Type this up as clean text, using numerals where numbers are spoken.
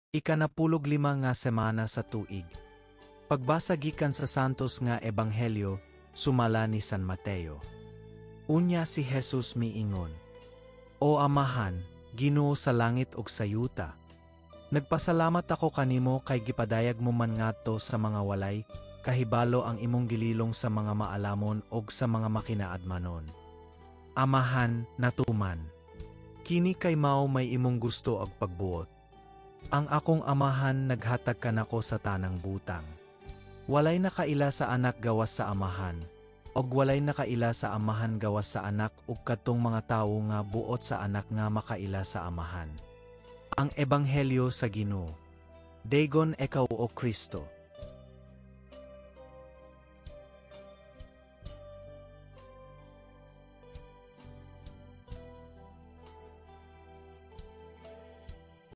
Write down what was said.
Ikanapulog 5 nga semana sa tuig. Pagbasa gikan sa Santos nga Ebanghelyo, sumala ni San Mateo. Unya si Jesus miingon, O Amahan, Ginoo sa langit ug sa yuta, nagpasalamat ako kanimo kay gipadayag mo man ngadto sa mga walay, kahibalo ang imong gililong sa mga maalamon ug sa mga makinaadmanon. Amahan, natuman. Kini kay mao may imong gusto ag pagbuot. Ang akong amahan naghatag kanako sa tanang butang. Walay nakaila sa anak gawas sa amahan, og walay nakaila sa amahan gawas sa anak ug kadtong mga tawo nga buot sa anak nga makaila sa amahan. Ang Ebanghelyo sa Ginoo. Dagon ikaw o Kristo.